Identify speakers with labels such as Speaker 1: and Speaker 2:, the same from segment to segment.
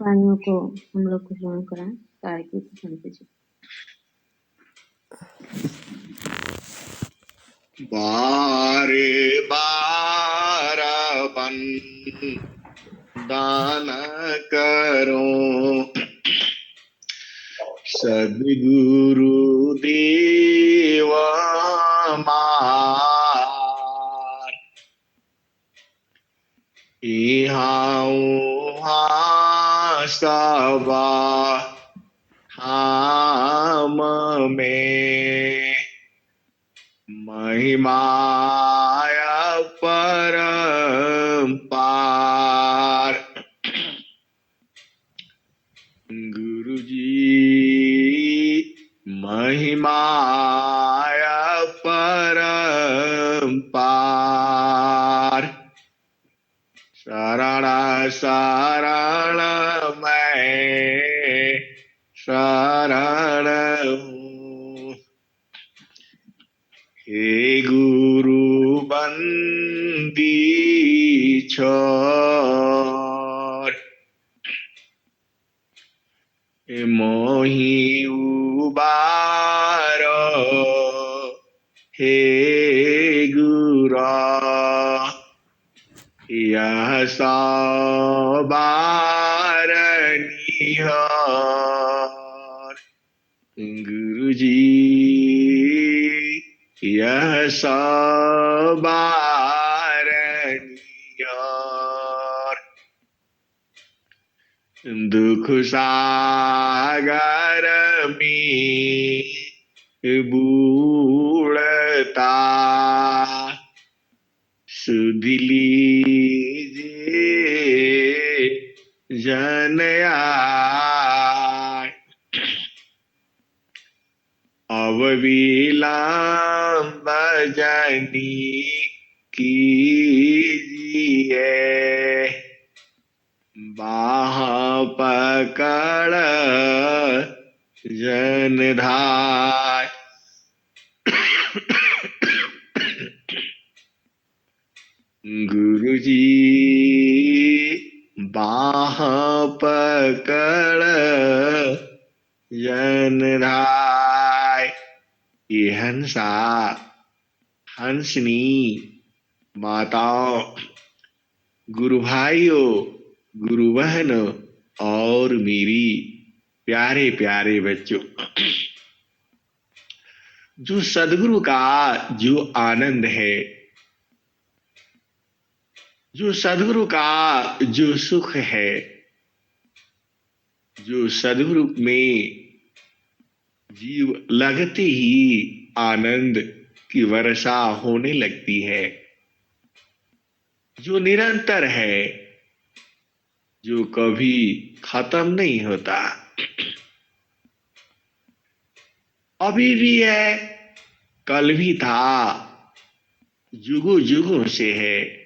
Speaker 1: वाणियों को हम लोग को श्रवण कराएं ताकि संत जी।
Speaker 2: बारे बार दान करो सद्गुरु देव मार इहाँ सबा हम में महिमाया परंपार गुरु जी महिमाया परंपार शरण शरण मैं शरण हूँ हे गुरु बंदी छोर मोहि उबारो हे गुरा यह सबार निहार गुरु जी यह सबार निहार दुख सागर में बूढ़ता सुध लीजिए जन आए अब विलंब जनी कीजिए बाह पकड़ जन धाय गुरु जी बाह पकड़ जन धाय ये हंसा हंसनी माताओं गुरु भाइयों गुरु बहन और मेरी प्यारे प्यारे बच्चों, जो सदगुरु का जो आनंद है, जो सदगुरु का जो सुख है, जो सदगुरु में जीव लगते ही आनंद की वर्षा होने लगती है, जो निरंतर है, जो कभी खत्म नहीं होता, अभी भी है, कल भी था, जुगों जुगों से है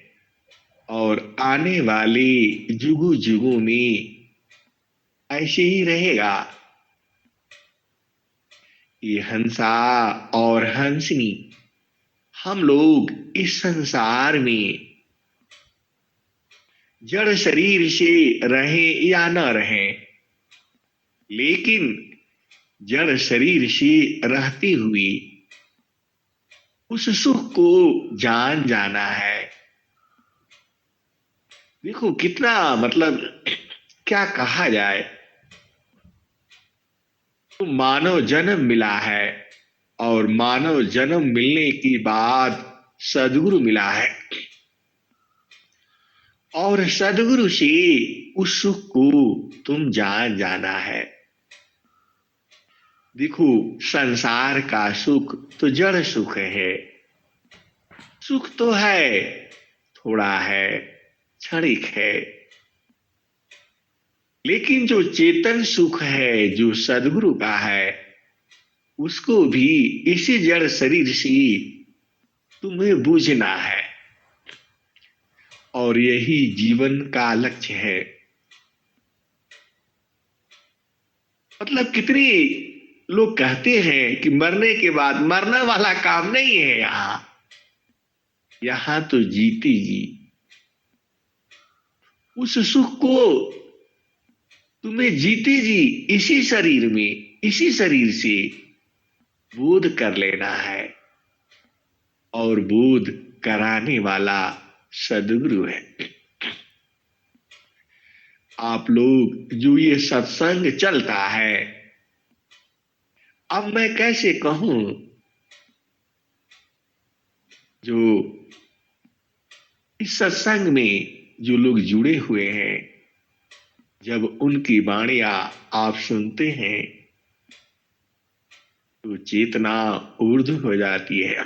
Speaker 2: और आने वाली जुगों जुगों में ऐसे ही रहेगा। ये हंसा और हंसनी हम लोग इस संसार में जड़ शरीर से रहें या न रहें, लेकिन जड़ शरीर से रहते हुए उस सुख को जान जाना है। देखो कितना मतलब क्या कहा जाए, तो मानव जन्म मिला है और मानव जन्म मिलने के बाद सद्गुरु मिला है और सद्गुरु से उस सुख को तुम जान जाना है। देखो संसार का सुख तो जड़ सुख है, सुख तो है, थोड़ा है, क्षणिक है, लेकिन जो चेतन सुख है, जो सद्गुरु का है, उसको भी इसी जड़ शरीर से तुम्हें बूझना है और यही जीवन का लक्ष्य है। मतलब कितने लोग कहते हैं कि मरने के बाद, मरने वाला काम नहीं है यहां तो जीते जी उस सुख को तुम्हें जीते जी इसी शरीर में, इसी शरीर से बोध कर लेना है, और बोध कराने वाला सदगुरु है। आप लोग जो ये सत्संग चलता है, अब मैं कैसे कहूं, जो इस सत्संग में जो लोग जुड़े हुए हैं, जब उनकी वाणियां आप सुनते हैं तो चेतना ऊर्ध्व हो जाती है।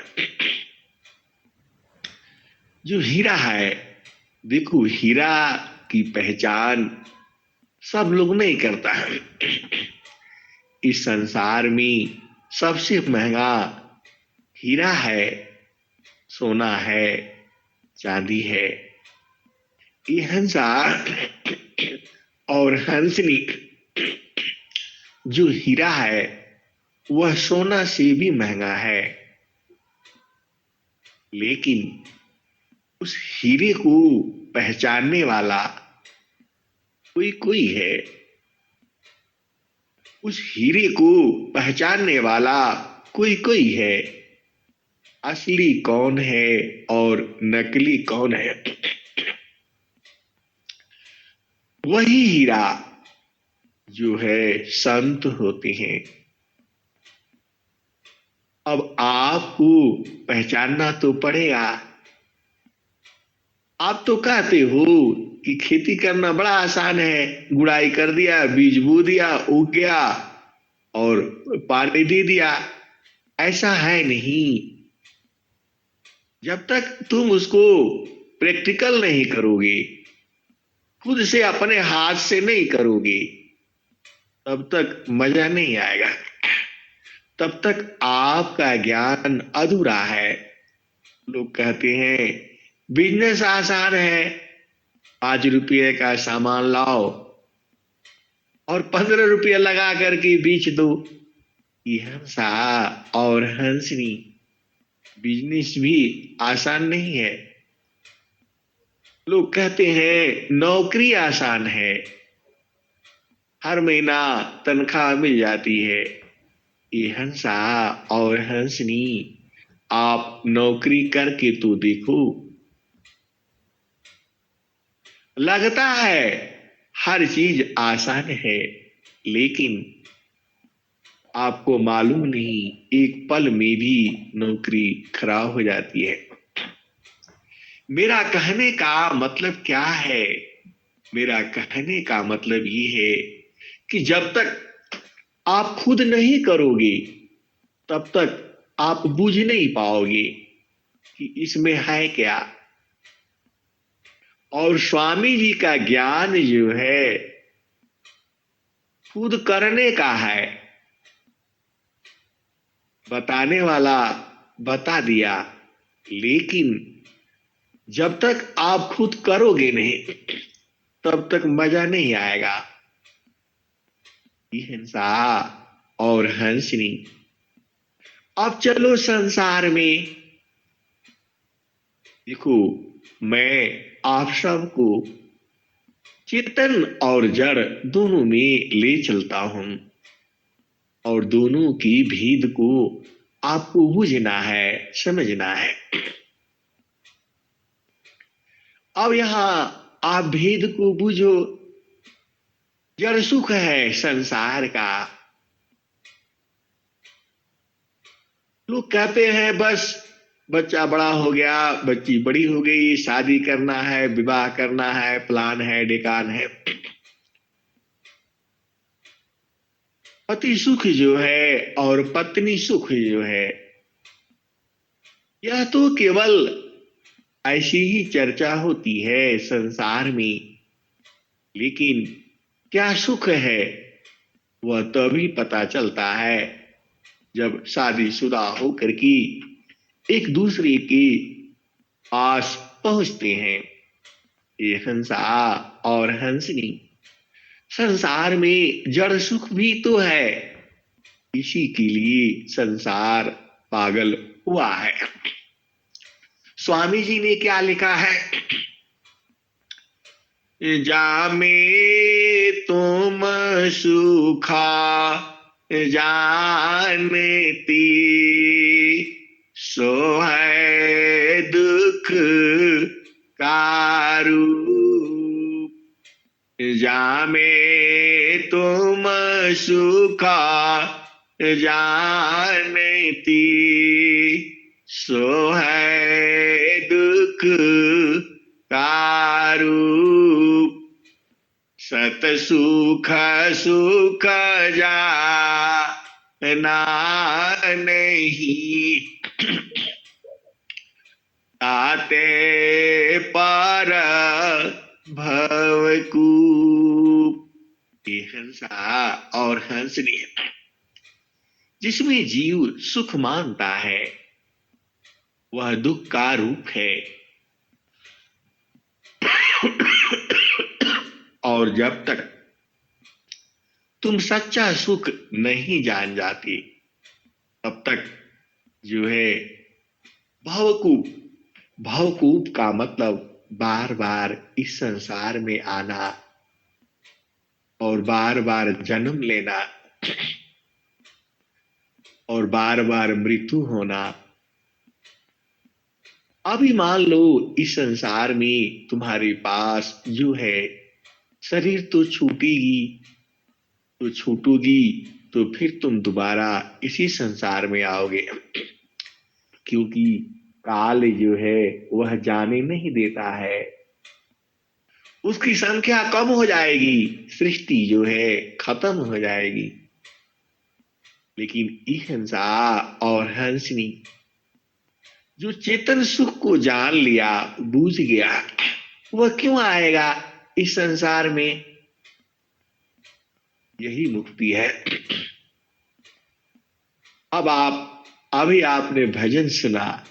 Speaker 2: जो हीरा है, देखो हीरा की पहचान सब लोग नहीं करता है। इस संसार में सबसे महंगा हीरा है, सोना है, चांदी है। ये हंसा और हंसनी जो हीरा है वह सोना से भी महंगा है, लेकिन उस हीरे को पहचानने वाला कोई कोई है। उस हीरे को पहचानने वाला कोई कोई है। असली कौन है और नकली कौन है, वही हीरा जो है संत होते हैं। अब आपको पहचानना तो पड़ेगा। आप तो कहते हो कि खेती करना बड़ा आसान है, गुड़ाई कर दिया, बीज बो दिया, उग गया और पानी दे दिया। ऐसा है नहीं। जब तक तुम उसको प्रैक्टिकल नहीं करोगे, खुद से अपने हाथ से नहीं करोगे, तब तक मजा नहीं आएगा। तब तक आपका ज्ञान अधूरा है। लोग कहते हैं बिजनेस आसान है, 5 रुपये का सामान लाओ और 15 रुपये लगा करके बेच दो। ये हंसा और हंसनी बिजनेस भी आसान नहीं है। लोग कहते हैं नौकरी आसान है, हर महीना तनख्वाह मिल जाती है। ये हंसा और हंसनी, आप नौकरी करके तो देखो। लगता है हर चीज आसान है, लेकिन आपको मालूम नहीं एक पल में भी नौकरी खराब हो जाती है। मेरा कहने का मतलब क्या है? मेरा कहने का मतलब ये है कि जब तक आप खुद नहीं करोगे, तब तक आप बुझ नहीं पाओगे कि इसमें है क्या। और स्वामी जी का ज्ञान जो है खुद करने का है। बताने वाला बता दिया, लेकिन जब तक आप खुद करोगे नहीं, तब तक मजा नहीं आएगा। हिंसा और हंसनी। अब चलो संसार में देखो, मैं आप सबको चेतन और जड़ दोनों में ले चलता हूं, और दोनों की भेद को आपको बुझना है, समझना है। अब यहां आप भेद को बुझो। जड़ सुख है संसार का। लोग कहते हैं बस बच्चा बड़ा हो गया, बच्ची बड़ी हो गई, शादी करना है, विवाह करना है, प्लान है, डेकान है। पति सुख जो है और पत्नी सुख जो है, यह तो केवल ऐसी ही चर्चा होती है संसार में। लेकिन क्या सुख है, वह तभी पता चलता है जब शादीशुदा होकर के एक दूसरे के पास पहुंचते हैं। ये हंसा और हंसनी। संसार में जड़ सुख भी तो है, इसी के लिए संसार पागल हुआ है। स्वामी जी ने क्या लिखा है? जामे तुम सुखा जानती, सो है दुख का रूप। जामे तुम सुखा जानती, सो है दुख का रूप। सत सुख सुख जाना नहीं, ताते पर भवकूप। ये हंसा और हंसनी, जिसमें जीव सुख मानता है वह दुख का रूप है। और जब तक तुम सच्चा सुख नहीं जान जाती तब तक जो है भवकूप। भवकूप का मतलब बार बार इस संसार में आना और बार बार जन्म लेना और बार बार मृत्यु होना। अभी मान लो इस संसार में तुम्हारे पास जो है शरीर तो छूटेगी, तो छूटोगी तो फिर तुम दोबारा इसी संसार में आओगे, क्योंकि काल जो है वह जाने नहीं देता है। उसकी संख्या कम हो जाएगी, सृष्टि जो है खत्म हो जाएगी। लेकिन ई हंसा और हंसनी जो चेतन सुख को जान लिया, बूझ गया, वह क्यों आएगा इस संसार में? यही मुक्ति है। अब अभी आपने भजन सुना,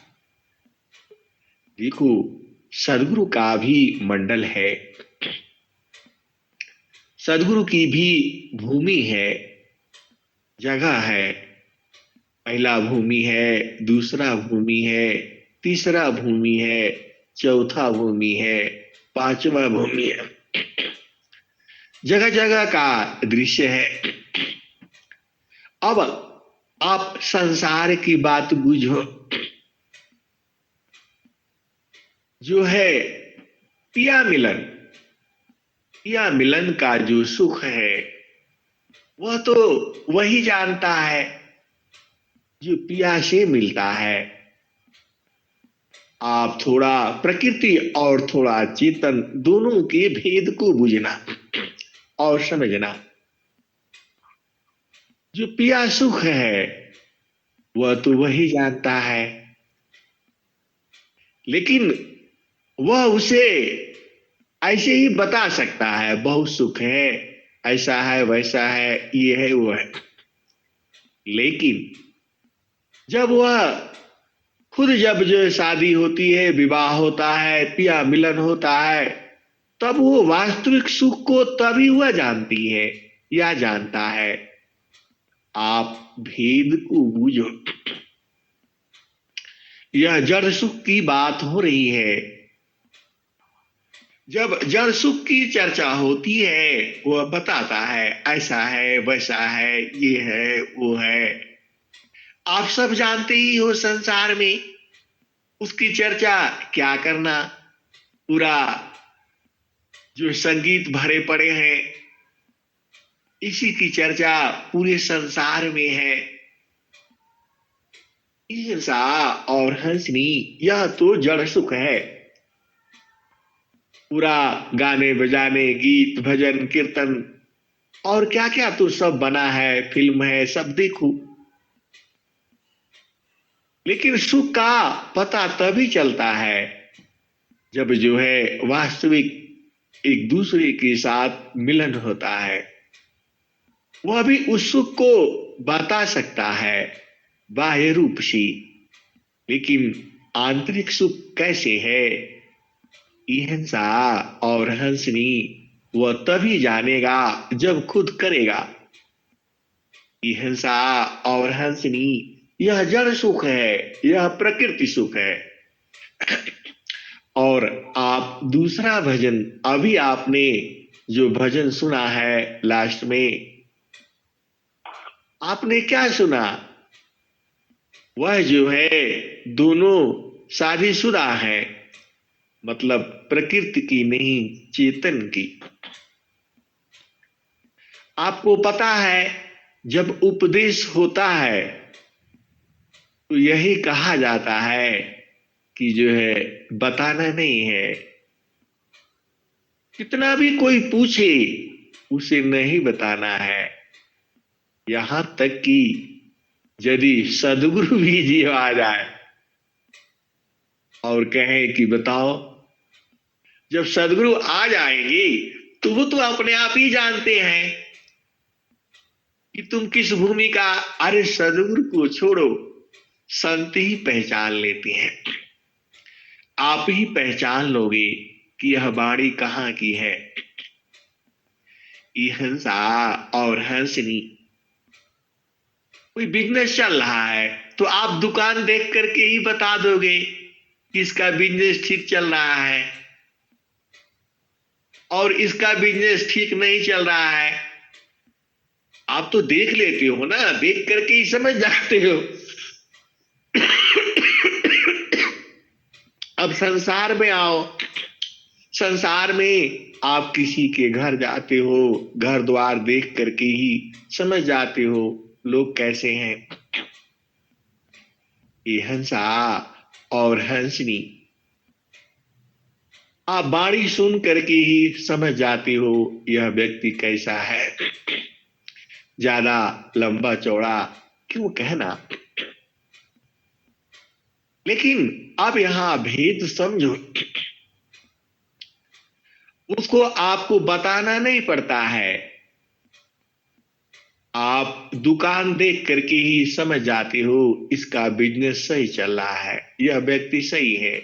Speaker 2: देखो सदगुरु का भी मंडल है, सदगुरु की भी भूमि है, जगह है। पहला भूमि है, दूसरा भूमि है, तीसरा भूमि है, चौथा भूमि है, पांचवा भूमि है। जगह जगह का दृश्य है। अब आप संसार की बात बूझो, जो है पिया मिलन, पिया मिलन का जो सुख है वह तो वही जानता है जो पिया से मिलता है। आप थोड़ा प्रकृति और थोड़ा चेतन दोनों के भेद को बुझना और समझना। जो पिया सुख है वह तो वही जानता है, लेकिन वह उसे ऐसे ही बता सकता है, बहुत सुख है, ऐसा है, वैसा है, ये है, वो है। लेकिन जब वह खुद जब जो शादी होती है, विवाह होता है, पिया मिलन होता है, तब वो वास्तविक सुख को तभी वह जानती है या जानता है। आप भेद को बूझो। यह जड़ सुख की बात हो रही है। जब जड़ सुख की चर्चा होती है वह बताता है, ऐसा है, वैसा है, ये है, वो है। आप सब जानते ही हो संसार में उसकी चर्चा क्या करना। पूरा जो संगीत भरे पड़े हैं, इसी की चर्चा पूरे संसार में है। हिंसा और हंसनी यह तो जड़ सुख है। पूरा गाने बजाने, गीत, भजन, कीर्तन और क्या क्या तो सब बना है, फिल्म है, सब देखो। लेकिन सुख का पता तभी चलता है जब जो है वास्तविक एक दूसरे के साथ मिलन होता है। वह भी उस सुख को बता सकता है बाह्य रूप से, लेकिन आंतरिक सुख कैसे है, हिंसा और हंसनी वह तभी जानेगा जब खुद करेगा। हिंसा और हंसनी यह जड़ सुख है, यह प्रकृति सुख है। और आप दूसरा भजन अभी आपने जो भजन सुना है लास्ट में, आपने क्या सुना? वह जो है दोनों शादीशुदा है, मतलब प्रकृति की नहीं, चेतन की। आपको पता है जब उपदेश होता है तो यही कहा जाता है कि जो है बताना नहीं है। कितना भी कोई पूछे उसे नहीं बताना है। यहां तक कि यदि सदगुरु भी जी आ जाए और कहे कि बताओ, जब सदगुरु आ जाएंगे तो वो तो अपने आप ही जानते हैं कि तुम किस भूमि का। अरे सदगुरु को छोड़ो, संत ही पहचान लेते हैं। आप ही पहचान लोगे कि यह बाड़ी कहाँ की है। ये हंसा और हंसनी, कोई बिजनेस चल रहा है तो आप दुकान देख करके ही बता दोगे कि इसका बिजनेस ठीक चल रहा है और इसका बिजनेस ठीक नहीं चल रहा है। आप तो देख लेते हो ना, देख करके ही समझ जाते हो। अब संसार में आओ। संसार में आप किसी के घर जाते हो, घर द्वार देख करके ही समझ जाते हो लोग कैसे हैं। ये हंसा और हंसनी, आप बाणी सुन करके ही समझ जाते हो यह व्यक्ति कैसा है। ज्यादा लंबा चौड़ा क्यों कहना। लेकिन अब यहां भेद समझो, उसको आपको बताना नहीं पड़ता है। आप दुकान देख करके ही समझ जाते हो इसका बिजनेस सही चल रहा है, यह व्यक्ति सही है।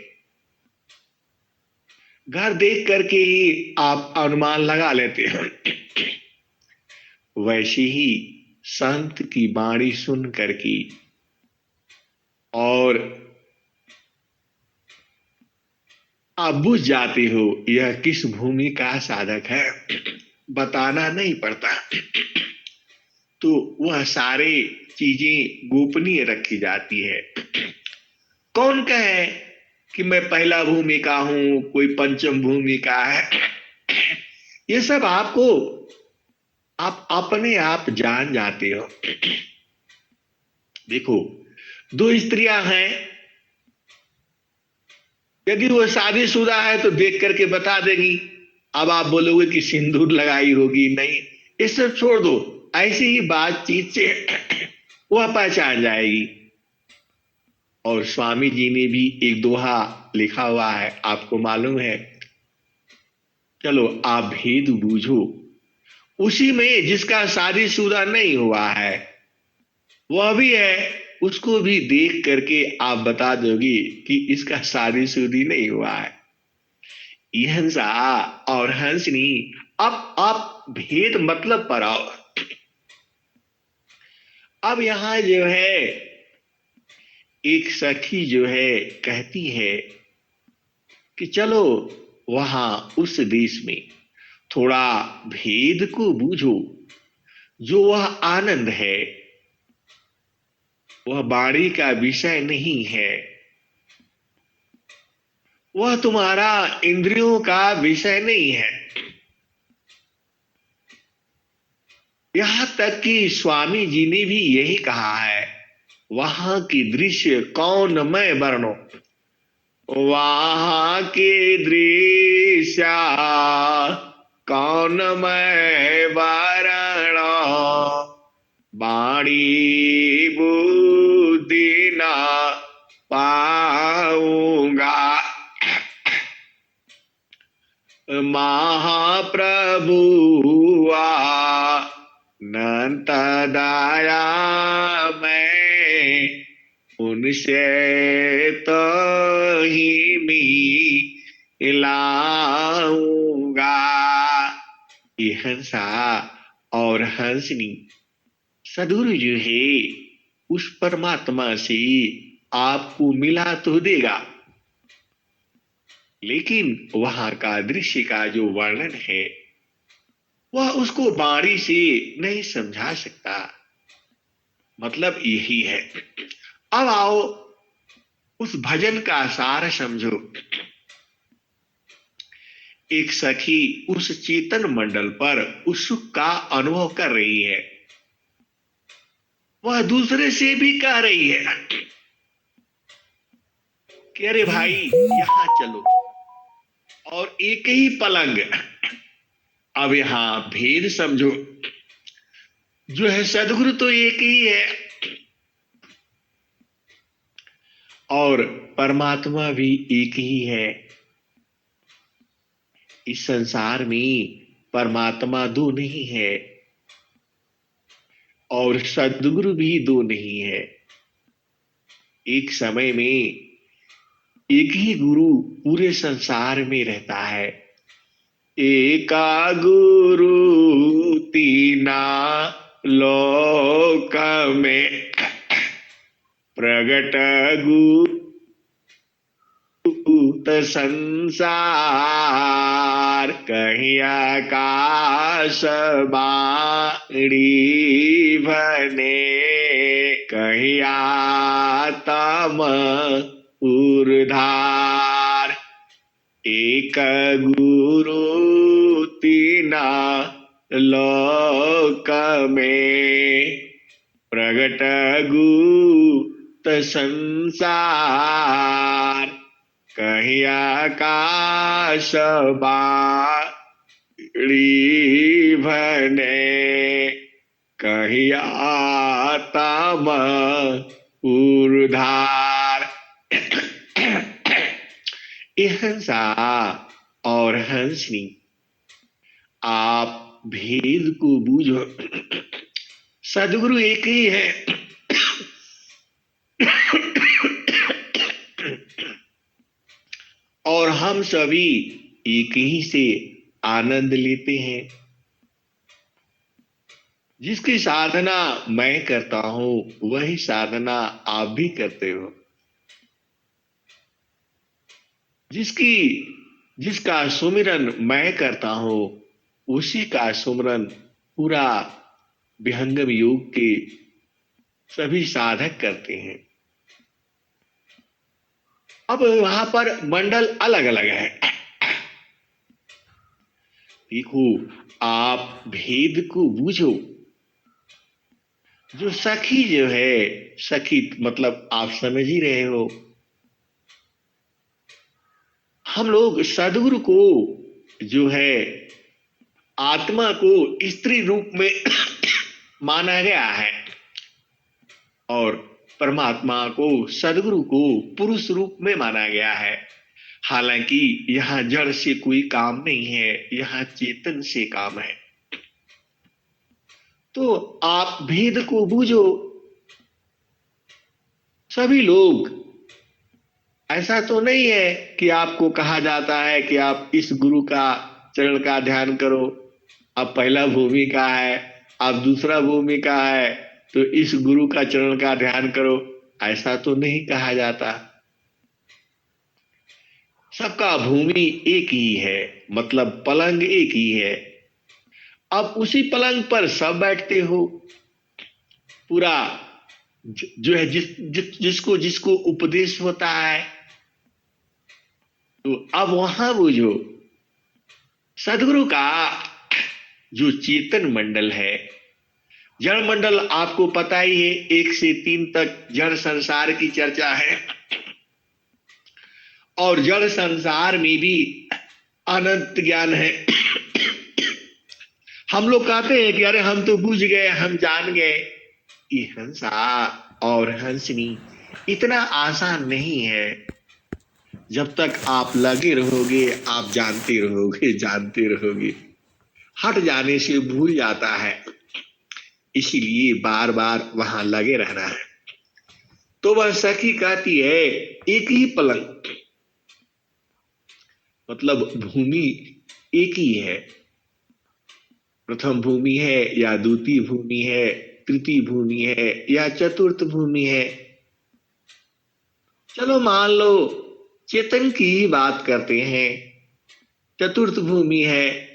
Speaker 2: घर देख करके ही आप अनुमान लगा लेते हो। वैसे ही संत की वाणी सुन करके और आप बुझ जाते हो यह किस भूमि का साधक है। बताना नहीं पड़ता, तो वह सारे चीजें गोपनीय रखी जाती है। कौन कहे कि मैं पहला भूमि का हूं, कोई पंचम भूमि का है। ये सब आपको आप अपने आप जान जाते हो। देखो, दो स्त्रियां हैं, यदि वो शादीशुदा है तो देख करके बता देगी। अब आप बोलोगे कि सिंदूर लगाई होगी, नहीं, ये सब छोड़ दो। ऐसी ही बातचीत से वह पहचान जाएगी। और स्वामी जी ने भी एक दोहा लिखा हुआ है, आपको मालूम है। चलो आप भेद बूझो। उसी में जिसका शादीशुदा नहीं हुआ है वह भी है, उसको भी देख करके आप बता दोगे कि इसका शादीशुदी नहीं हुआ है। ये हंसा और हंसनी, अब आप भेद मतलब पर आओ। अब यहां जो है एक सखी जो है कहती है कि चलो वहां उस देश में थोड़ा भेद को बूझो। जो वह आनंद है वह वाणी का विषय नहीं है, वह तुम्हारा इंद्रियों का विषय नहीं है। यहां तक कि स्वामी जी ने भी यही कहा है, वहां की दृश्य कौन मैं वर्णो, वहां के दृश्य कौन मैं वर्णो, वाणी बुद्धि ना पाऊंगा। महाप्रभुआ नंत दया मैं उनसे तो ही मिलाऊंगा। ये हंसा और हंसनी, सदगुरु जो है उस परमात्मा से आपको मिला तो देगा, लेकिन वहां का दृश्य का जो वर्णन है वह उसको वाणी से नहीं समझा सकता। मतलब यही है। अब आओ उस भजन का सार समझो। एक सखी उस चेतन मंडल पर उस सुख का अनुभव कर रही है। वह दूसरे से भी कह रही है कि अरे भाई यहां चलो, और एक ही पलंग। अब यहां भेद समझो, जो है सदगुरु तो एक ही है और परमात्मा भी एक ही है। इस संसार में परमात्मा दो नहीं है और सदगुरु भी दो नहीं है। एक समय में एक ही गुरु पूरे संसार में रहता है। एका गुरु तीना लोक में, प्रगट गुरु संसार, कहीं आकाश बाणी बने, कहीं आत्म उर्धार। एक गुरु तीना लोक में, प्रगट गुप्त संसार, कहीं आकाश बाणी बने, कहीं आत्म उर्धार। ये हंसा और हंसनी, आप भेद को बूझो। सदगुरु एक ही है और हम सभी एक ही से आनंद लेते हैं। जिसकी साधना मैं करता हूं वही साधना आप भी करते हो। जिसका सुमिरन मैं करता हूं उसी का सुमिरन पूरा विहंगम योग के सभी साधक करते हैं। अब वहां पर मंडल अलग अलग है। देखो, आप भेद को बूझो। जो सखी जो है, सखी मतलब आप समझ ही रहे हो। हम लोग सदगुरु को जो है आत्मा को स्त्री रूप में माना गया है और परमात्मा को, सदगुरु को पुरुष रूप में माना गया है। हालांकि यहां जड़ से कोई काम नहीं है, यहां चेतन से काम है। तो आप भेद को बूझो। सभी लोग, ऐसा तो नहीं है कि आपको कहा जाता है कि आप इस गुरु का चरण का ध्यान करो, अब पहला भूमि का है, अब दूसरा भूमि का है, तो इस गुरु का चरण का ध्यान करो। ऐसा तो नहीं कहा जाता। सबका भूमि एक ही है, मतलब पलंग एक ही है। अब उसी पलंग पर सब बैठते हो। पूरा जो है जिसको जिसको उपदेश होता है, तो अब वहां वो जो सदगुरु का जो चेतन मंडल है, जड़ मंडल आपको पता ही है, 1 से 3 तक जड़ संसार की चर्चा है। और जड़ संसार में भी अनंत ज्ञान है। हम लोग कहते हैं कि अरे हम तो बुझ गए, हम जान गए। ये हंसा और हंसनी इतना आसान नहीं है। जब तक आप लगे रहोगे आप जानते रहोगे, जानते रहोगे। हट जाने से भूल जाता है, इसीलिए बार बार वहां लगे रहना है। तो वह सखी कहती है एक ही पलंग, मतलब भूमि एक ही है। प्रथम भूमि है या द्वितीय भूमि है, तृतीय भूमि है या चतुर्थ भूमि है। चलो मान लो चेतन की ही बात करते हैं, चतुर्थ भूमि है।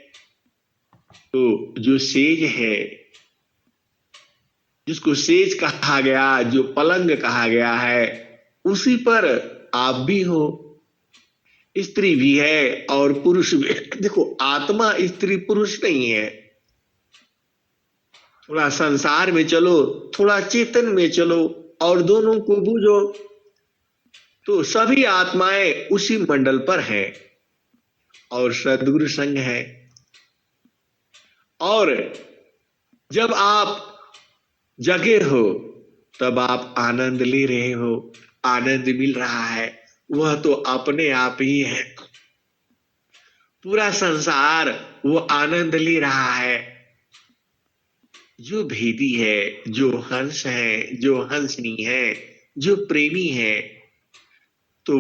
Speaker 2: तो जो सेज है, जिसको सेज कहा गया, जो पलंग कहा गया है, उसी पर आप भी हो। स्त्री भी है और पुरुष भी है। देखो, आत्मा स्त्री पुरुष नहीं है। थोड़ा संसार में चलो, थोड़ा चेतन में चलो और दोनों को बूझो, तो सभी आत्माएं उसी मंडल पर हैं और सद्गुरु संग है। और जब आप जगे हो तब आप आनंद ले रहे हो, आनंद मिल रहा है, वह तो अपने आप ही है। पूरा संसार वो आनंद ले रहा है। जो भेदी है, जो हंस है, जो हंसनी है, जो प्रेमी है, तो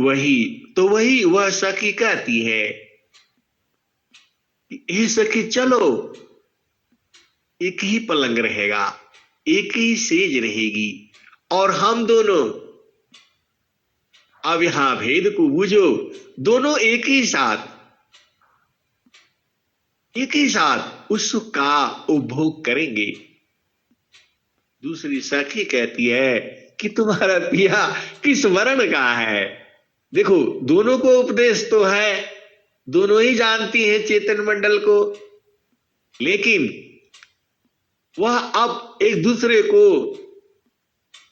Speaker 2: वही वह सखी कहती है, हे सखी चलो, एक ही पलंग रहेगा, एक ही सेज रहेगी और हम दोनों, अब यहां भेद को बूझो, दोनों एक ही साथ उस सुख का उपभोग करेंगे। दूसरी सखी कहती है कि तुम्हारा पिया किस वर्ण का है। देखो, दोनों को उपदेश तो है, दोनों ही जानती हैं चेतन मंडल को, लेकिन वह अब एक दूसरे को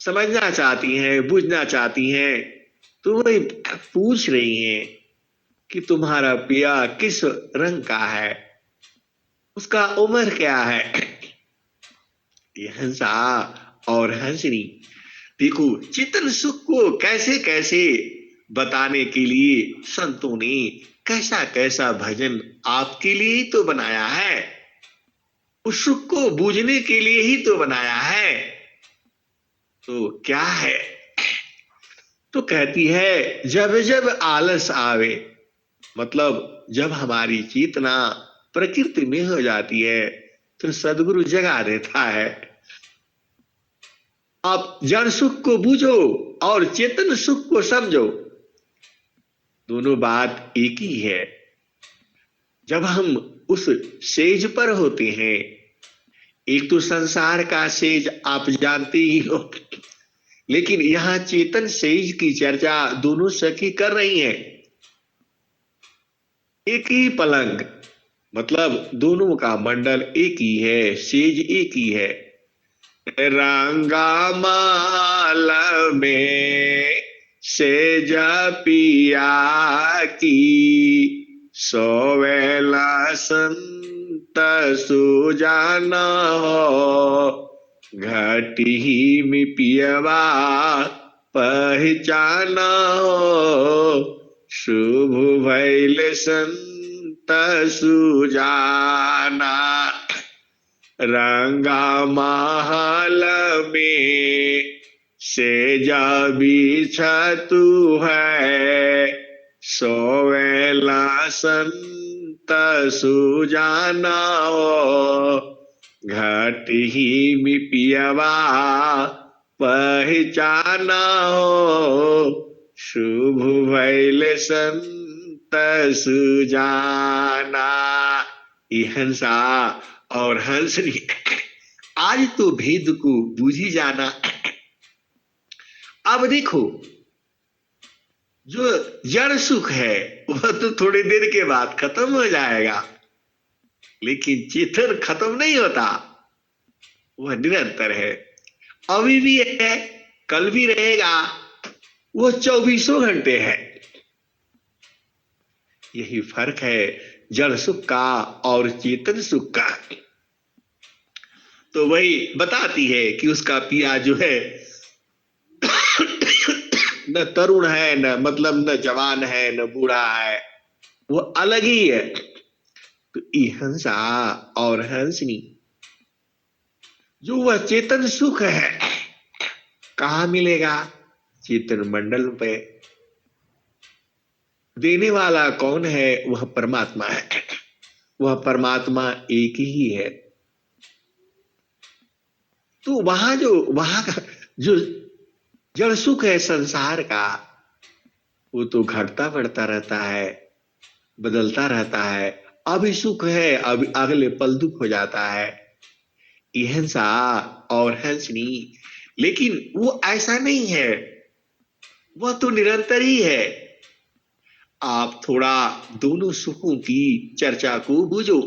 Speaker 2: समझना चाहती हैं, बूझना चाहती हैं, तो वही पूछ रही हैं कि तुम्हारा पिया किस रंग का है, उसका उम्र क्या है। ये हंसा और हंसनी, देखो चेतन सुख को कैसे कैसे बताने के लिए संतों ने कैसा कैसा भजन आपके लिए ही तो बनाया है, उस सुख को बूझने के लिए ही तो बनाया है। तो क्या है, तो कहती है जब जब आलस आवे, मतलब जब हमारी चेतना प्रकृति में हो जाती है तो सदगुरु जगा देता है। आप जड़ सुख को बूझो और चेतन सुख को समझो, दोनों बात एक ही है। जब हम उस सेज पर होते हैं, एक तो संसार का सेज आप जानते ही हो, लेकिन यहां चेतन सेज की चर्चा दोनों सखी कर रही हैं। एक ही पलंग, मतलब दोनों का मंडल एक ही है, सेज एक ही है। रंगा माल में सेज पिया की, सोवेला संत सुजाना हो, घटी में पियवा पहचाना हो, शुभ भैल संत सुजाना। रंगा महल में सेजा बिछतु है, सोवेला संत सुजाना हो, घटी में पियवा पहचाना हो, शुभ भैल संत सुजाना। ये हंसा और हंसनी, आज तो भेद को बूझी जाना। अब देखो, जो जड़ सुख है वह तो थोड़ी देर के बाद खत्म हो जाएगा, लेकिन चेतन खत्म नहीं होता, वह निरंतर है, अभी भी है, कल भी रहेगा, वो 24 घंटे है। यही फर्क है जड़ सुख का और चेतन सुख का। तो वही बताती है कि उसका पिया जो है न तरुण है, न मतलब न जवान है, न बूढ़ा है, वो अलग ही है। तो ये हंसा और हंसनी, जो वह चेतन सुख है, कहाँ मिलेगा? चेतन मंडल पे। देने वाला कौन है? वह परमात्मा है, वह परमात्मा एक ही है। तो वहां का जो जड़ सुख है संसार का, वो तो घटता बढ़ता रहता है, बदलता रहता है, अभी सुख है, अभी अगले पल दुख हो जाता है। ये हंसा और हंसनी, लेकिन वो ऐसा नहीं है, वह तो निरंतर ही है। आप थोड़ा दोनों सुखों की चर्चा को बूझो।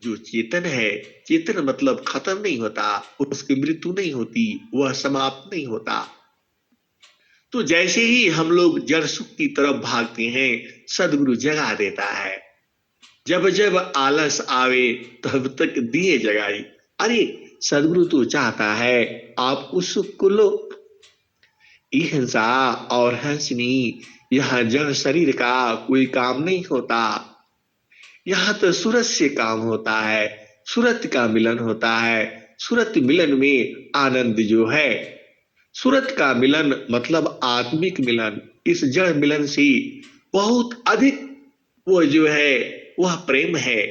Speaker 2: जो चेतन है, चेतन मतलब खत्म नहीं होता, उसकी मृत्यु नहीं होती, वह समाप्त नहीं होता। तो जैसे ही हम लोग जड़ सुख की तरफ भागते हैं, सदगुरु जगा देता है। जब जब आलस आवे तब तक दिए जगाई। अरे सदगुरु तो चाहता है आप उस सुख को लो। हिंसा और हंसनी, यहाँ जड़ शरीर का कोई काम नहीं होता। यहाँ तो सूरत से काम होता है, सूरत का मिलन होता है। सूरत मिलन में आनंद जो है, सूरत का मिलन मतलब आत्मिक मिलन, इस जड़ मिलन से बहुत अधिक वो जो है वह प्रेम है।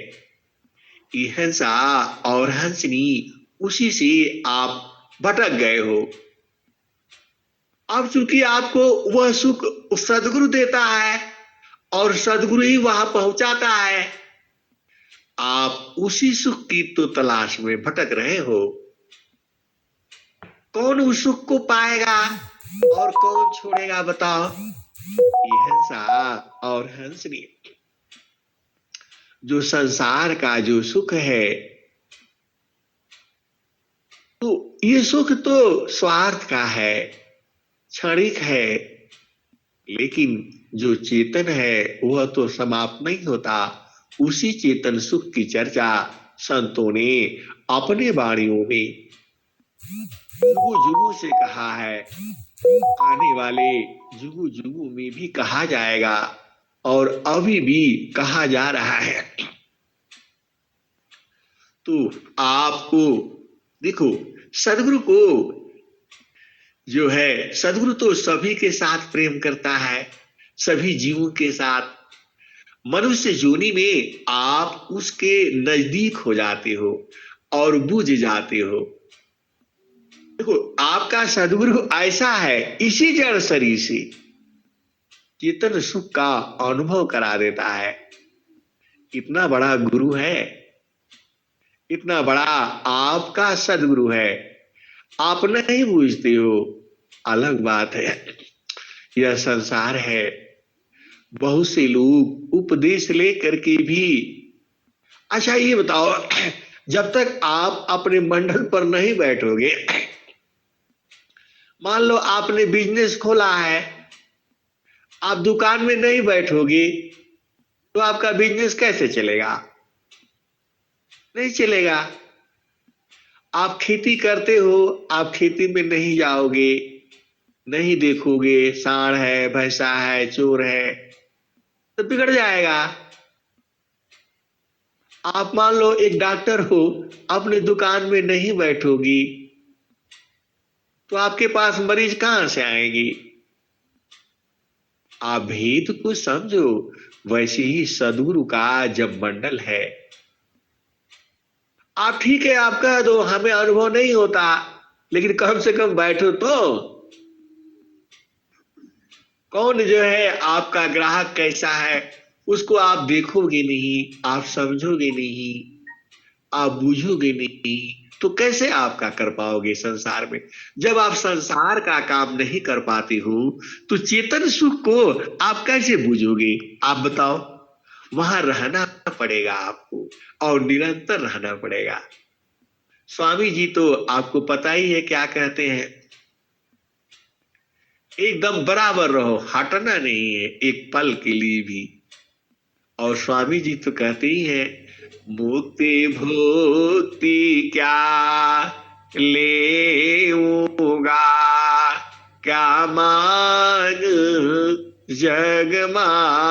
Speaker 2: हिंसा और हंसनी, उसी से आप भटक गए हो। अब चूंकि आपको वह सुख सदगुरु देता है और सदगुरु ही वहां पहुंचाता है, आप उसी सुख की तो तलाश में भटक रहे हो। कौन उस सुख को पाएगा और कौन छोड़ेगा बताओ? ये हंसा और हंसनी, जो संसार का जो सुख है, तो ये सुख तो स्वार्थ का है, क्षणिक है। लेकिन जो चेतन है वह तो समाप्त नहीं होता। उसी चेतन सुख की चर्चा संतों ने अपने वाणियों में जुगु जुगु से कहा है। आने वाले जुगु जुगु में भी कहा जाएगा और अभी भी कहा जा रहा है। तो आपको देखो, सदगुरु को जो है, सदगुरु तो सभी के साथ प्रेम करता है, सभी जीवों के साथ। मनुष्य जोनी में आप उसके नजदीक हो जाते हो और बुझ जाते हो। देखो, आपका सदगुरु ऐसा है, इसी जड़ शरीर से चेतन सुख का अनुभव करा देता है। इतना बड़ा गुरु है, इतना बड़ा आपका सदगुरु है, आप नहीं बूझते हो, अलग बात है। यह संसार है, बहुत से लोग उपदेश लेकर के भी। अच्छा ये बताओ, जब तक आप अपने मंडल पर नहीं बैठोगे, मान लो आपने बिजनेस खोला है, आप दुकान में नहीं बैठोगे तो आपका बिजनेस कैसे चलेगा? नहीं चलेगा। आप खेती करते हो, आप खेती में नहीं जाओगे, नहीं देखोगे, सांड है, भैंसा है, चोर है, तो बिगड़ जाएगा। आप मान लो एक डॉक्टर हो, अपने दुकान में नहीं बैठोगी तो आपके पास मरीज कहां से आएंगी? आप भेद को समझो। वैसे ही सदगुरु का जब मंडल है, आप ठीक है, आप कह दो हमें अनुभव नहीं होता, लेकिन कम से कम बैठो तो। कौन जो है आपका ग्राहक कैसा है उसको आप देखोगे नहीं, आप समझोगे नहीं, आप बूझोगे नहीं, तो कैसे आपका कर पाओगे संसार में? जब आप संसार का काम नहीं कर पाते हो तो चेतन सुख को आप कैसे बूझोगे? आप बताओ। वहां रहना पड़ेगा आपको और निरंतर रहना पड़ेगा। स्वामी जी तो आपको पता ही है क्या कहते हैं, एकदम बराबर रहो, हटना नहीं है एक पल के लिए भी। और स्वामी जी तो कहते ही हैं, मुक्ति भुक्ति क्या लेऊंगा, क्या मांग जगमान,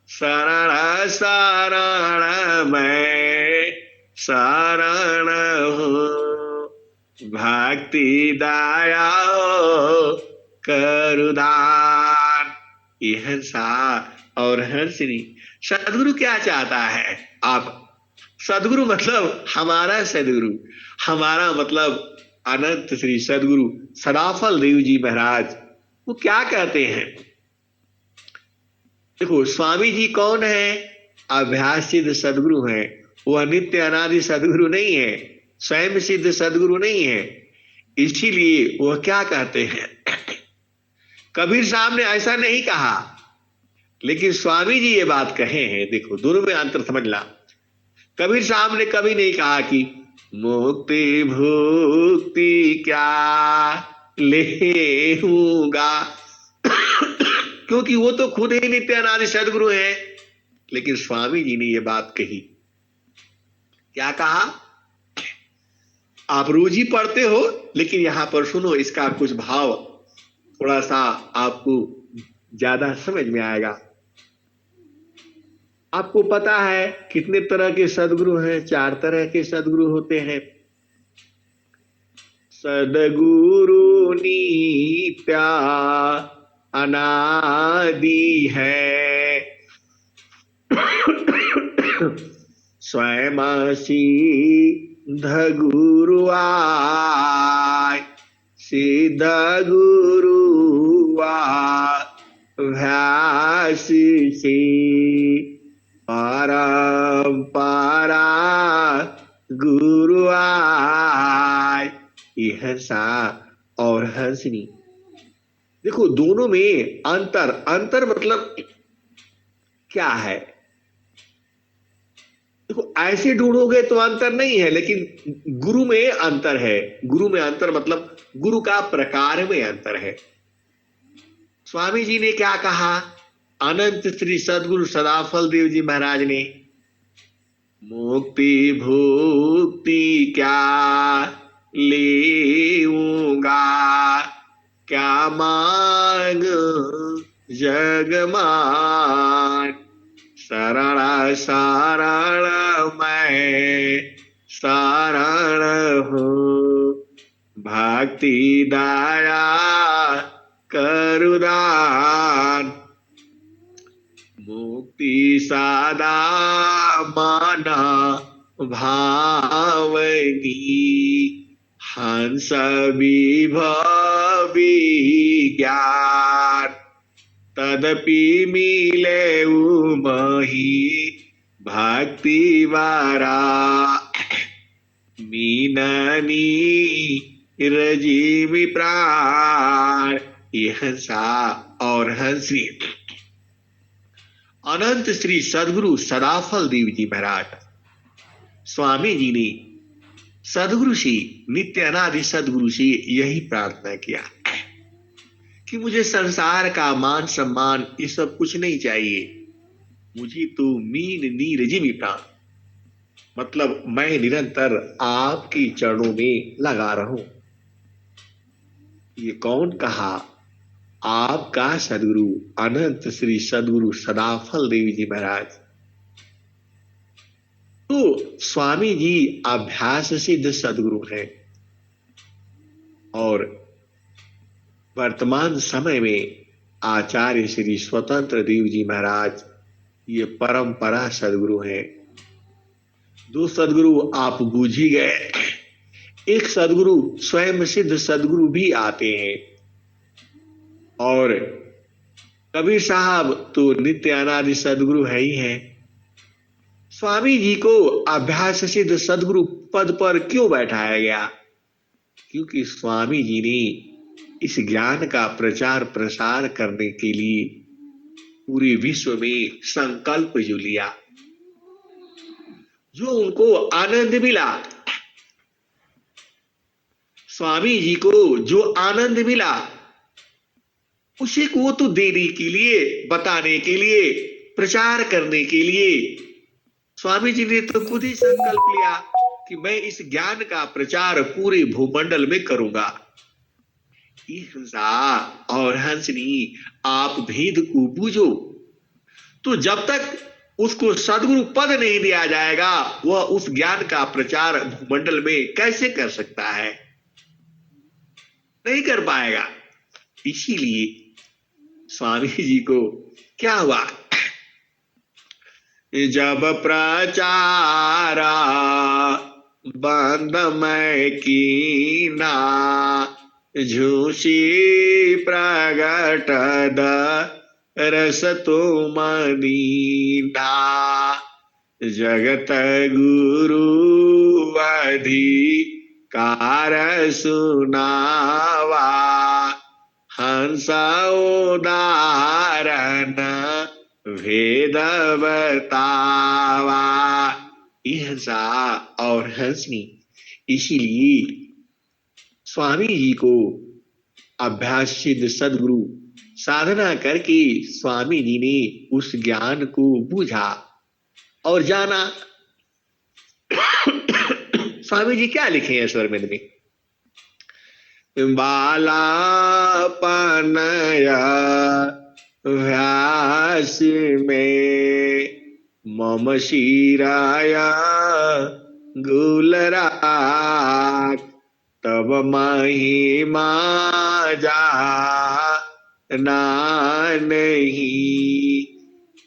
Speaker 2: शरण शरण मैं शरण हूँ, भक्ति दया करुदान। यह हंसा और हंसनी, सदगुरु क्या चाहता है? आप सदगुरु मतलब हमारा सदगुरु, हमारा मतलब अनंत श्री सदगुरु सदाफल देव जी महाराज, वो क्या कहते हैं? देखो स्वामी जी कौन है? अभ्यास सिद्ध सदगुरु हैं। वह नित्य अनादि सदगुरु नहीं है, स्वयं सिद्ध सदगुरु नहीं है। इसीलिए वह क्या कहते हैं? कबीर साहब ने ऐसा नहीं कहा, लेकिन स्वामी जी ये बात कहे हैं। देखो दोनों में अंतर समझना। कबीर साहब ने कभी नहीं कहा कि मुक्ति भुक्ति क्या लेऊंगा, क्योंकि वो तो खुद ही नित्य अनादि सदगुरु हैं। लेकिन स्वामी जी ने ये बात कही, क्या कहा? आप रोज ही पढ़ते हो, लेकिन यहां पर सुनो, इसका कुछ भाव थोड़ा सा आपको ज्यादा समझ में आएगा। आपको पता है कितने तरह के सदगुरु हैं? 4 तरह के सदगुरु होते हैं। सदगुरु नित्या अनादि है, स्वयं सिद्ध गुरु आय, सिद्ध गुरु अभ्यास से परंपरा गुरु आय। ये हंसा और हंसनी, देखो दोनों में अंतर मतलब क्या है? देखो ऐसे ढूंढोगे तो अंतर नहीं है, लेकिन गुरु में अंतर है। गुरु में अंतर मतलब गुरु का प्रकार में अंतर है। स्वामी जी ने क्या कहा? अनंत श्री सदगुरु सदाफल देव जी महाराज ने, मुक्ति भुक्ति क्या लेऊंगा, क्या मांग जगमान, शरण शरण मैं शरण हूँ, भक्ति दया करुदान, मुक्ति सदा माना भावनी, हंस विभवी ज्ञान, तदपि मिले मही भक्ति वारा, मीननी रजीवी प्राण। ये हंसा और हंसी अनंत श्री सदगुरु सदाफल देव जी महाराज, स्वामी जी ने सदगुरु से, नित्य अनादि सदगुरु से यही प्रार्थना किया कि मुझे संसार का मान सम्मान ये सब कुछ नहीं चाहिए, मुझे तो मीन नीर जीवी प्राण, मतलब मैं निरंतर आपके चरणों में लगा रहूं। ये कौन कहा? आपका सदगुरु अनंत श्री सदगुरु सदाफल देव जी महाराज। तो स्वामी जी अभ्यास सिद्ध सदगुरु हैं और वर्तमान समय में आचार्य श्री स्वतंत्र देव जी महाराज ये परंपरा सदगुरु हैं। 2 सदगुरु आप बूझ ही गए। एक सदगुरु स्वयं सिद्ध सदगुरु भी आते हैं और कबीर साहब तो नित्य अनादि सदगुरु है ही है। स्वामी जी को अभ्यास सिद्ध सदगुरु पद पर क्यों बैठाया गया? क्योंकि स्वामी जी ने इस ज्ञान का प्रचार प्रसार करने के लिए पूरे विश्व में संकल्प जो लिया, जो उनको आनंद मिला, स्वामी जी को जो आनंद मिला उसी को वो तो देने के लिए, बताने के लिए, प्रचार करने के लिए स्वामी जी ने तो खुद ही संकल्प लिया कि मैं इस ज्ञान का प्रचार पूरे भूमंडल में करूंगा। हंसा और हंसनी, आप भेद को बूझो। तो जब तक उसको सदगुरु पद नहीं दिया जाएगा, वह उस ज्ञान का प्रचार भूमंडल में कैसे कर सकता है? नहीं कर पाएगा। इसीलिए स्वामी जी को क्या हुआ? जब प्रचारा बंद मैं कीना, झूसी प्रगट रस तो मदीना जगत गुरु अधिकार सुनावा हंस उदाहरण भेद बतावा। हंसा और हंसनी, इसीलिए स्वामी जी को अभ्यास सिद्ध सदगुरु साधना करके स्वामी जी ने उस ज्ञान को बूझा और जाना। स्वामी जी क्या लिखे हैं स्वरमेध में? बालापनया व्यास में मम शिराया गुलराग तब महिमा जाना नहीं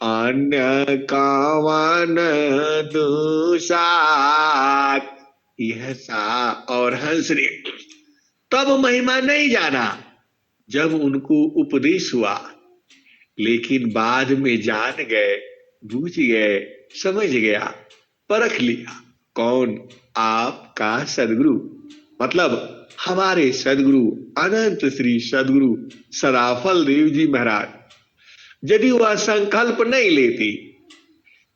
Speaker 2: अन्य कावन दुसात। यह सा और हंस रे तब महिमा नहीं जाना जब उनको उपदेश हुआ, लेकिन बाद में जान गए, बूझ गए, समझ गया, परख लिया। कौन? आपका सदगुरु, मतलब हमारे सदगुरु अनंत श्री सदगुरु सदाफल देव जी महाराज। यदि वह संकल्प नहीं लेते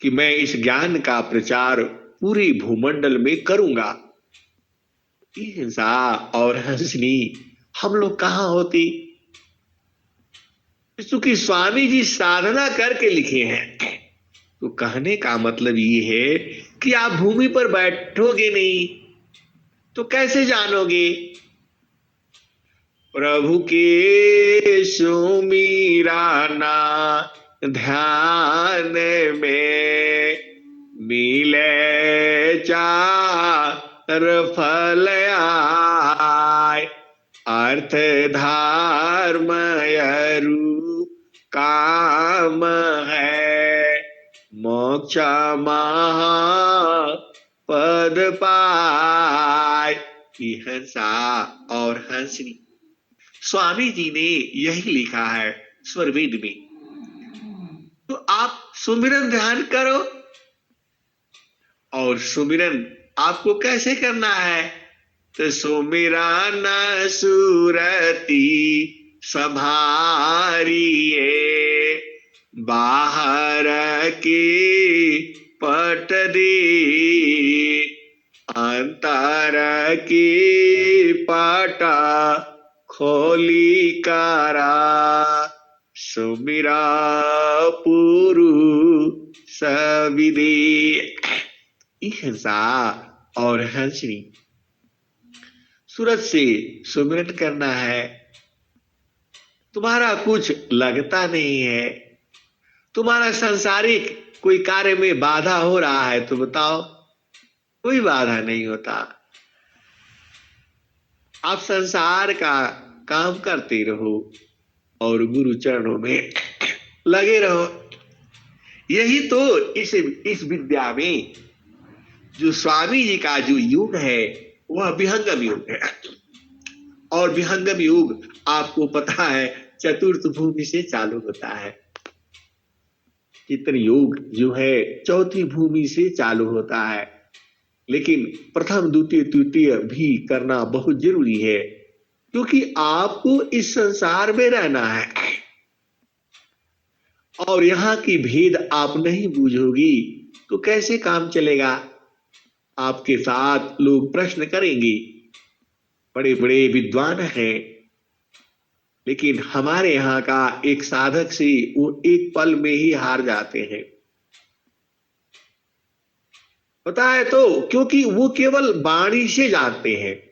Speaker 2: कि मैं इस ज्ञान का प्रचार पूरे भूमंडल में करूंगा, हिंसा और हंसनी हम लोग कहां होती? क्योंकि स्वामी जी साधना करके लिखे हैं। तो कहने का मतलब ये है कि आप भूमि पर बैठोगे नहीं तो कैसे जानोगे? प्रभु के सुमीराना ध्यान में मिले चार फल आय अर्थ धर्म अरु काम है मोक्ष महा पद पाय। हंसा और हंसनी स्वामी जी ने यही लिखा है स्वरवेद में। तो आप सुमिरन ध्यान करो। और सुमिरन आपको कैसे करना है? तो सुमिरन सुरती संभारिए बाहर की पट दी अंतर की पाटा खोली करा सुमिरा पुरु सविदे। हिंसा और हंसनी सूरत से सुमिरन करना है। तुम्हारा कुछ लगता नहीं है, तुम्हारा सांसारिक कोई कार्य में बाधा हो रहा है तो बताओ। कोई बाधा नहीं होता। आप संसार का काम करते रहो और गुरु चरणों में लगे रहो। यही तो इस विद्या में जो स्वामी जी का जो युग है वह विहंगम युग है। और विहंगम युग आपको पता है चतुर्थ भूमि से चालू होता है। चित्र योग जो है चौथी भूमि से चालू होता है, लेकिन प्रथम द्वितीय तृतीय भी करना बहुत जरूरी है, क्योंकि आपको इस संसार में रहना है। और यहाँ की भेद आप नहीं बूझोगी तो कैसे काम चलेगा? आपके साथ लोग प्रश्न करेंगे। बड़े बड़े विद्वान हैं, लेकिन हमारे यहाँ का एक साधक से वो एक पल में ही हार जाते हैं। पता है तो, क्योंकि वो केवल वाणी से जानते हैं।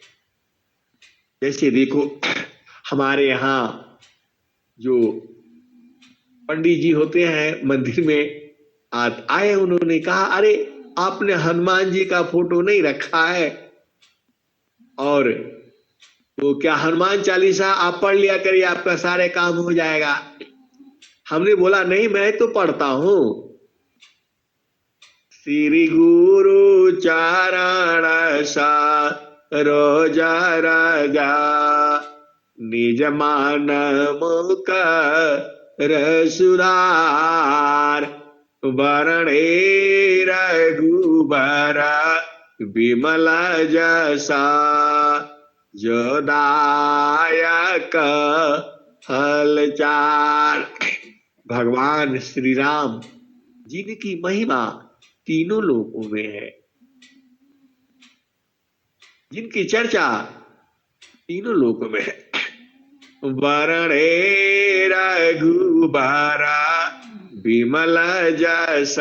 Speaker 2: जैसे देखो हमारे यहाँ जो पंडित जी होते हैं मंदिर में आए, उन्होंने कहा अरे आपने हनुमान जी का फोटो नहीं रखा है, और तो क्या हनुमान चालीसा आप पढ़ लिया करिए, आपका सारे काम हो जाएगा। हमने बोला नहीं, मैं तो पढ़ता हूं। श्री गुरु चारण सा रोजा राजा निज मान मुख रसुधार वरणे रघुबर विमल जसा जोदायक फलचार। भगवान श्री राम जिनकी महिमा तीनों लोकों में है, जिनकी चर्चा तीनों लोकों में है। वरणे रघुबरा विमल जस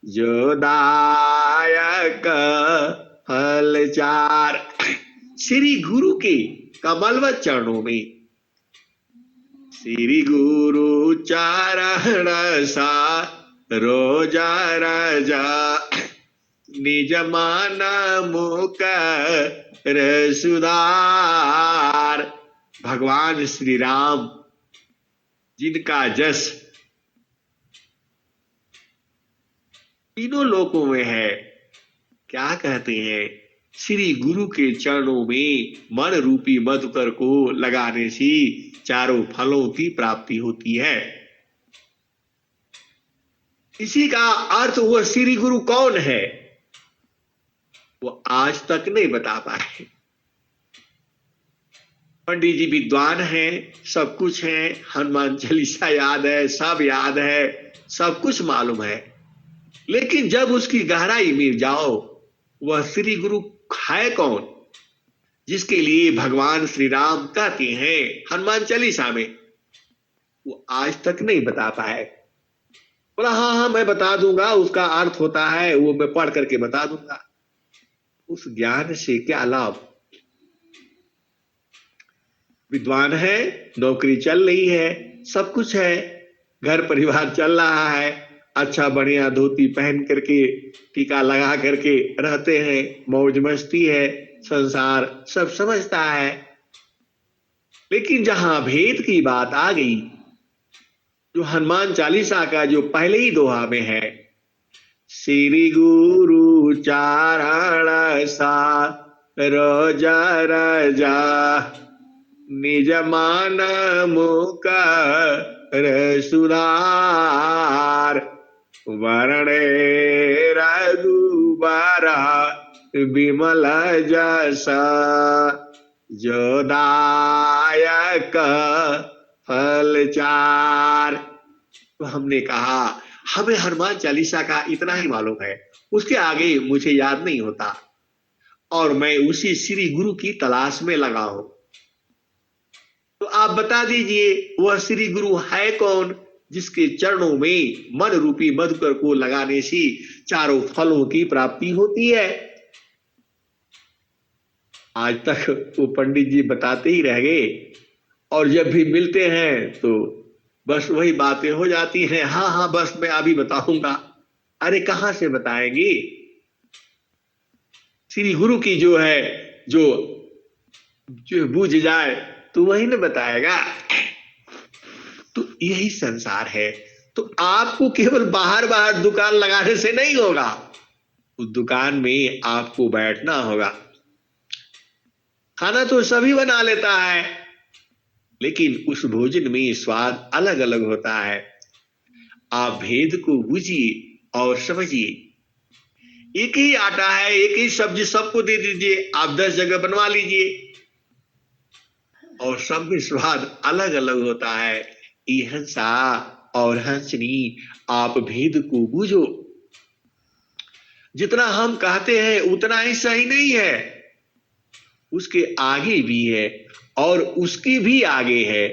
Speaker 2: जोदायक फलचार। श्री गुरु के कमलवत चरणों में, श्री गुरु चरण सा रोजा राजा निज मान मुख रसुधार। भगवान श्री राम जिनका जस तीनों लोकों में है, क्या कहते हैं, श्री गुरु के चरणों में मन रूपी मधुकर को लगाने से चारों फलों की प्राप्ति होती है। इसी का अर्थ वह श्री गुरु कौन है, वो आज तक नहीं बता पाए। पंडित जी विद्वान हैं, सब कुछ है, हनुमान चालीसा याद है, सब याद है, सब कुछ मालूम है, लेकिन जब उसकी गहराई में जाओ, वह श्री गुरु है कौन, जिसके लिए भगवान श्री राम कहते हैं हनुमान चालीसा में, वो आज तक नहीं बता पाए। बोला हाँ मैं बता दूंगा, उसका अर्थ होता है वो मैं पढ़ करके बता दूंगा। उस ज्ञान से क्या लाभ। विद्वान है, नौकरी चल रही है, सब कुछ है, घर परिवार चल रहा है, अच्छा बढ़िया धोती पहन करके टीका लगा करके रहते हैं, मौज मस्ती है, संसार सब समझता है। लेकिन जहां भेद की बात आ गई, जो हनुमान चालीसा का जो पहले ही दोहा में है, श्री गुरु चारण सा रोजा राजा निज मान मुख रसुधार वरणे रघुबरा विमल जस जोदायक फलचार। तो हमने कहा हमें हनुमान चालीसा का इतना ही मालूम है, उसके आगे मुझे याद नहीं होता, और मैं उसी श्री गुरु की तलाश में लगा हूं। तो आप बता दीजिए वह श्री गुरु है कौन, जिसके चरणों में मन रूपी मधुकर को लगाने से चारों फलों की प्राप्ति होती है। आज तक वो पंडित जी बताते ही रह गए, और जब भी मिलते हैं तो बस वही बातें हो जाती हैं, हाँ बस मैं अभी बताऊंगा। अरे कहां से बताएंगे, श्री गुरु की जो है जो बूझ जाए तो वही न बताएगा। तो यही संसार है। तो आपको केवल बाहर दुकान लगाने से नहीं होगा, उस दुकान में आपको बैठना होगा। खाना तो सभी बना लेता है, लेकिन उस भोजन में स्वाद अलग अलग होता है। आप भेद को बूझिए और समझिए। एक ही आटा है, एक ही सब्जी सबको दे दीजिए, आप 10 जगह बनवा लीजिए, और सब में स्वाद अलग अलग होता है। ये हंसा और हंसनी, आप भेद को बूझो। जितना हम कहते हैं उतना ही सही नहीं है, उसके आगे भी है और उसकी भी आगे है।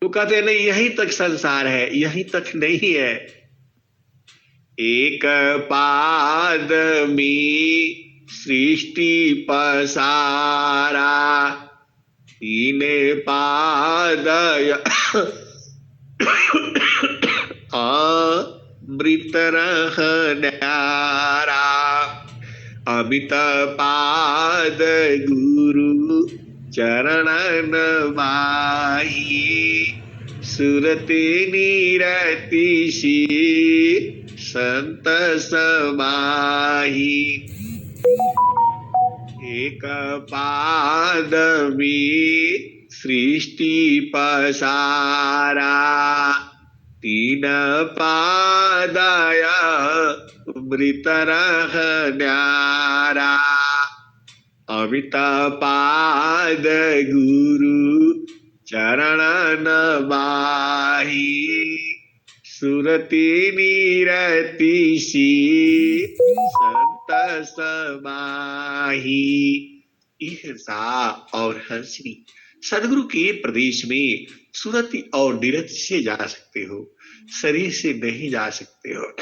Speaker 2: तो कहते नहीं यहीं तक संसार है, यहीं तक नहीं है। एक पाद में सृष्टि पसारा, तीन पाद अमृत रहनारा, अमित पाद गुरु चरणन माही, सुरति निरति सी संत समाही। एक पाद में सृष्टि पसारा, तीन पादय मृत रह न्यारा। अमित पाद गुरु चरण नमाहि, सुरति निरति सी संत समाही। ईर्षा और हंसनी, सदगुरु के प्रदेश में सुरति और निरति से जा सकते हो, शरीर से नहीं जा सकते हो।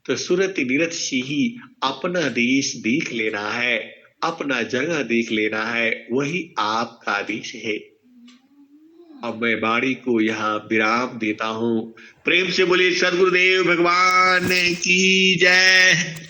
Speaker 2: तो सुरति निरति से ही अपना देश देख लेना है, अपना जगह देख लेना है, वही आपका देश है। अब मैं वाणी को यहाँ विराम देता हूँ। प्रेम से बोलिए सद्गुरुदेव भगवान की जय।